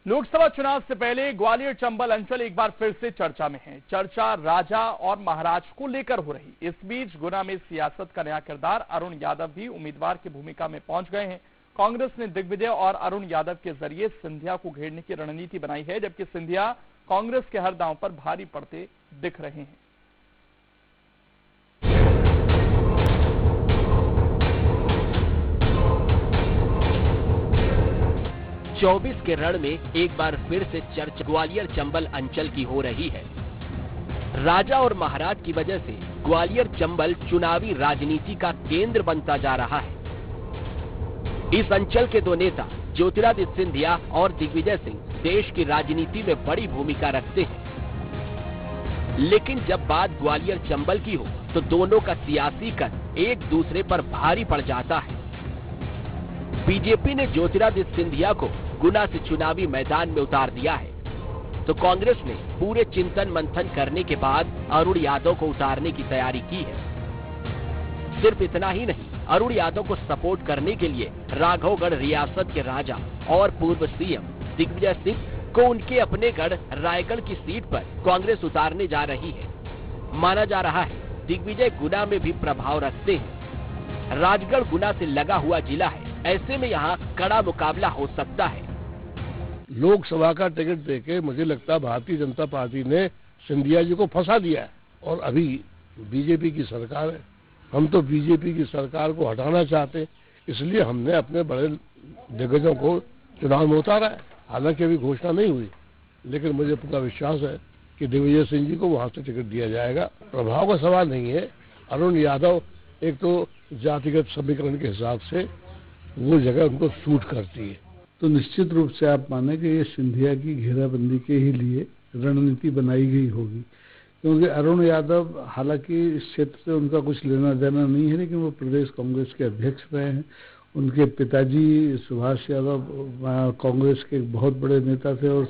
लोकसभा चुनाव से पहले ग्वालियर चंबल अंचल एक बार फिर से चर्चा में है। चर्चा राजा और महाराज को लेकर हो रही। इस बीच गुना में सियासत का नया किरदार अरुण यादव भी उम्मीदवार की भूमिका में पहुंच गए हैं। कांग्रेस ने दिग्विजय और अरुण यादव के जरिए सिंधिया को घेरने की रणनीति बनाई है, जबकि सिंधिया कांग्रेस के हर दांव पर भारी पड़ते दिख रहे हैं। 24 के रण में एक बार फिर से चर्चा ग्वालियर चंबल अंचल की हो रही है। राजा और महाराज की वजह से ग्वालियर चंबल चुनावी राजनीति का केंद्र बनता जा रहा है। इस अंचल के दो नेता ज्योतिरादित्य सिंधिया और दिग्विजय सिंह देश की राजनीति में बड़ी भूमिका रखते हैं, लेकिन जब बात ग्वालियर चंबल की हो तो दोनों का सियासी कद एक दूसरे पर भारी पड़ जाता है। बीजेपी ने ज्योतिरादित्य सिंधिया को गुना से चुनावी मैदान में उतार दिया है, तो कांग्रेस ने पूरे चिंतन मंथन करने के बाद अरुण यादव को उतारने की तैयारी की है। सिर्फ इतना ही नहीं, अरुण यादव को सपोर्ट करने के लिए राघवगढ़ रियासत के राजा और पूर्व सीएम दिग्विजय सिंह को उनके अपने गढ़ रायगढ़ की सीट पर कांग्रेस उतारने जा रही है। माना जा रहा है दिग्विजय गुना में भी प्रभाव रखते हैं। राजगढ़ गुना से लगा हुआ जिला है, ऐसे में यहाँ कड़ा मुकाबला हो सकता है। लोकसभा का टिकट देके मुझे लगता है भारतीय जनता पार्टी ने सिंधिया जी को फंसा दिया है और अभी बीजेपी की सरकार है। हम तो बीजेपी की सरकार को हटाना चाहते, इसलिए हमने अपने बड़े दिग्गजों को चुनाव में उतारा है। हालांकि अभी घोषणा नहीं हुई, लेकिन मुझे पूरा विश्वास है कि दिग्विजय सिंह जी को वहां से टिकट दिया जाएगा। प्रभाव का सवाल नहीं है। अरुण यादव एक तो जातिगत समीकरण के हिसाब से वो जगह उनको सूट करती है, तो निश्चित रूप से आप माने कि ये सिंधिया की घेराबंदी के ही लिए रणनीति बनाई गई होगी, क्योंकि अरुण यादव हालांकि इस क्षेत्र से उनका कुछ लेना देना नहीं है, लेकिन वो प्रदेश कांग्रेस के अध्यक्ष रहे हैं। उनके पिताजी सुभाष यादव कांग्रेस के बहुत बड़े नेता थे और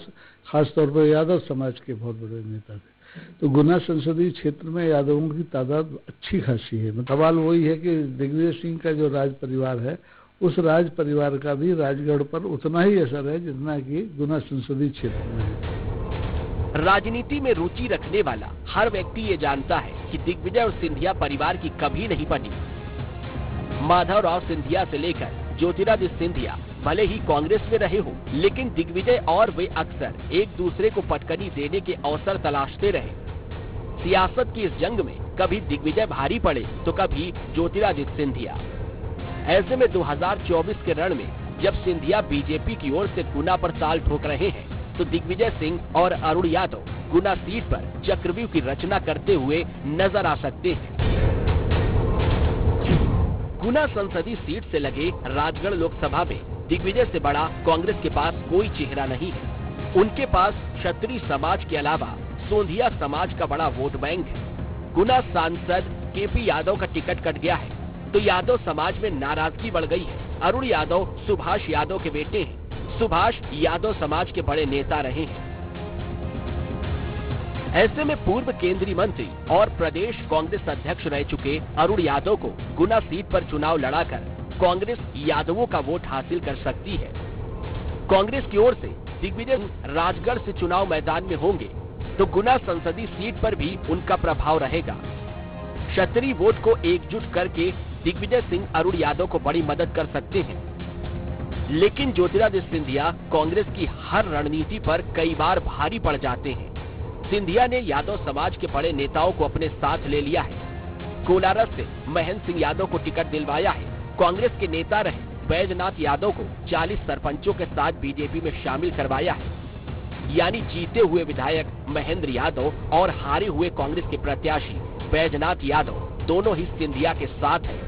खासतौर पर यादव समाज के बहुत बड़े नेता थे। तो गुना संसदीय क्षेत्र में यादवों की तादाद अच्छी खासी है। सवाल वही है कि दिग्विजय सिंह का जो राज परिवार है, उस राज परिवार का भी राजगढ़ पर उतना ही असर है जितना कि गुना संसदीय क्षेत्र में है। राजनीति में रुचि रखने वाला हर व्यक्ति ये जानता है कि दिग्विजय और सिंधिया परिवार की कभी नहीं पटी। माधवराव सिंधिया से लेकर ज्योतिरादित्य सिंधिया भले ही कांग्रेस में रहे हो, लेकिन दिग्विजय और वे अक्सर एक दूसरे को पटकनी देने के अवसर तलाशते रहे। सियासत की इस जंग में कभी दिग्विजय भारी पड़े तो कभी ज्योतिरादित्य सिंधिया। ऐसे में 2024 के रण में जब सिंधिया बीजेपी की ओर से गुना पर ताल ठोक रहे हैं, तो दिग्विजय सिंह और अरुण यादव गुना सीट पर चक्रव्यूह की रचना करते हुए नजर आ सकते हैं। गुना संसदीय सीट से लगे राजगढ़ लोकसभा में दिग्विजय से बड़ा कांग्रेस के पास कोई चेहरा नहीं है। उनके पास क्षत्रिय समाज के अलावा सोंधिया समाज का बड़ा वोट बैंक है। गुना सांसद केपी यादव का टिकट कट गया है, तो यादव समाज में नाराजगी बढ़ गई है। अरुण यादव सुभाष यादव के बेटे हैं। सुभाष यादव समाज के बड़े नेता रहे हैं। ऐसे में पूर्व केंद्रीय मंत्री और प्रदेश कांग्रेस अध्यक्ष रह चुके अरुण यादव को गुना सीट पर चुनाव लड़ाकर कांग्रेस यादवों का वोट हासिल कर सकती है। कांग्रेस की ओर से दिग्विजय राजगढ़ से चुनाव मैदान में होंगे, तो गुना संसदीय सीट पर भी उनका प्रभाव रहेगा। क्षत्रिय वोट को एकजुट करके दिग्विजय सिंह अरुण यादव को बड़ी मदद कर सकते हैं, लेकिन ज्योतिरादित्य सिंधिया कांग्रेस की हर रणनीति पर कई बार भारी पड़ जाते हैं। सिंधिया ने यादव समाज के बड़े नेताओं को अपने साथ ले लिया है। कोलारस से महेंद्र सिंह यादव को टिकट दिलवाया है। कांग्रेस के नेता रहे बैजनाथ यादव को 40 सरपंचों के साथ बीजेपी में शामिल करवाया है। यानी जीते हुए विधायक महेंद्र यादव और हारे हुए कांग्रेस के प्रत्याशी बैजनाथ यादव दोनों ही सिंधिया के साथ हैं।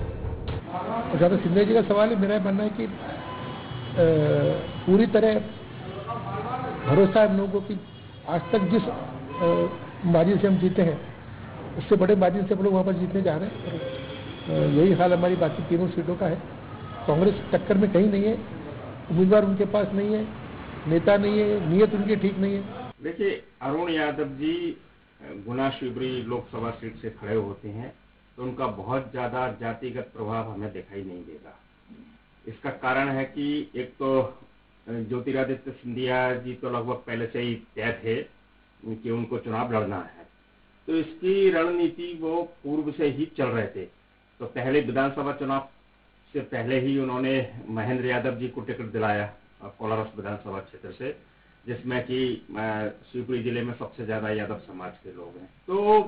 जहाँ तक सिंधिया जी का सवाल है, मेरा मानना है कि पूरी तरह भरोसा है हम लोगों की। आज तक जिस मार्जिन से हम जीते हैं, उससे बड़े मार्जिन से हम लोग वापस जीतने जा रहे हैं। यही हाल हमारी बाकी तीनों सीटों का है। कांग्रेस टक्कर में कहीं नहीं है, उम्मीदवार उनके पास नहीं है, नेता नहीं है, नीयत उनकी ठीक नहीं है। देखिए, अरुण यादव जी गुना शिवरी लोकसभा सीट से खड़े होते हैं, तो उनका बहुत ज्यादा जातिगत प्रभाव हमें दिखाई नहीं देगा। इसका कारण है कि एक तो ज्योतिरादित्य सिंधिया जी तो लगभग पहले से ही तय थे कि उनको चुनाव लड़ना है, तो इसकी रणनीति वो पूर्व से ही चल रहे थे। तो पहले विधानसभा चुनाव से पहले ही उन्होंने महेंद्र यादव जी को टिकट दिलाया कोलारस विधानसभा क्षेत्र से, जिसमें कि शिवपुरी जिले में सबसे ज्यादा यादव समाज के लोग हैं। तो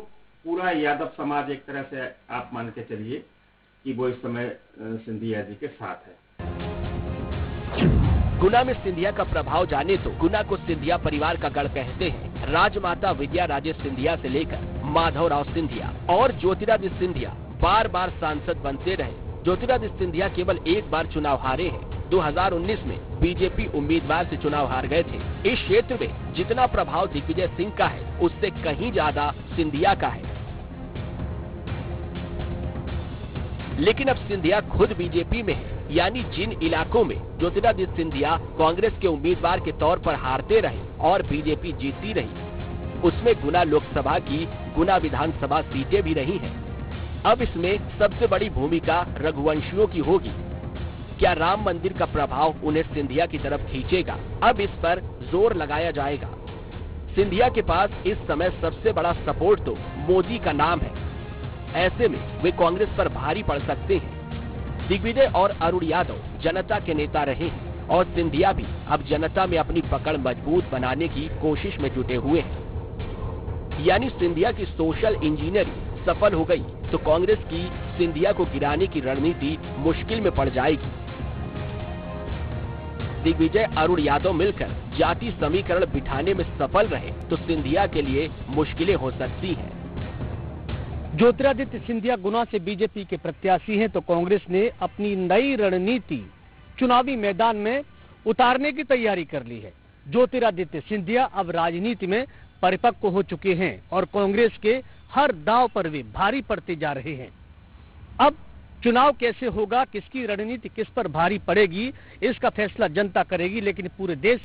पूरा यादव समाज एक तरह से आप मान के चलिए कि वो इस समय सिंधिया जी के साथ है। गुना में सिंधिया का प्रभाव जाने तो गुना को सिंधिया परिवार का गढ़ कहते हैं। राजमाता विद्या राजे सिंधिया से लेकर माधवराव सिंधिया और ज्योतिरादित्य सिंधिया बार बार सांसद बनते रहे। ज्योतिरादित्य सिंधिया केवल एक बार चुनाव हारे हैं। 2019 में बीजेपी उम्मीदवार से चुनाव हार गए थे। इस क्षेत्र में जितना प्रभाव दिग्विजय सिंह का है, उससे कहीं ज्यादा सिंधिया का है। लेकिन अब सिंधिया खुद बीजेपी में है, यानी जिन इलाकों में ज्योतिरादित्य सिंधिया कांग्रेस के उम्मीदवार के तौर पर हारते रहे और बीजेपी जीतती रही, उसमें गुना लोकसभा की गुना विधानसभा सीटें भी रही हैं। अब इसमें सबसे बड़ी भूमिका रघुवंशियों की होगी। क्या राम मंदिर का प्रभाव उन्हें सिंधिया की तरफ खींचेगा? अब इस पर जोर लगाया जाएगा। सिंधिया के पास इस समय सबसे बड़ा सपोर्ट तो मोदी का नाम है। ऐसे में वे कांग्रेस पर भारी पड़ सकते हैं। दिग्विजय और अरुण यादव जनता के नेता रहे हैं और सिंधिया भी अब जनता में अपनी पकड़ मजबूत बनाने की कोशिश में जुटे हुए हैं। यानी सिंधिया की सोशल इंजीनियरिंग सफल हो गई तो कांग्रेस की सिंधिया को गिराने की रणनीति मुश्किल में पड़ जाएगी। दिग्विजय अरुण यादव मिलकर जाति समीकरण बिठाने में सफल रहे तो सिंधिया के लिए मुश्किलें हो सकती हैं। ज्योतिरादित्य सिंधिया गुना से बीजेपी के प्रत्याशी हैं, तो कांग्रेस ने अपनी नई रणनीति चुनावी मैदान में उतारने की तैयारी कर ली है। ज्योतिरादित्य सिंधिया अब राजनीति में परिपक्व हो चुके हैं और कांग्रेस के हर दांव पर वे भारी पड़ते जा रहे हैं। अब चुनाव कैसे होगा, किसकी रणनीति किस पर भारी पड़ेगी, इसका फैसला जनता करेगी। लेकिन पूरे देश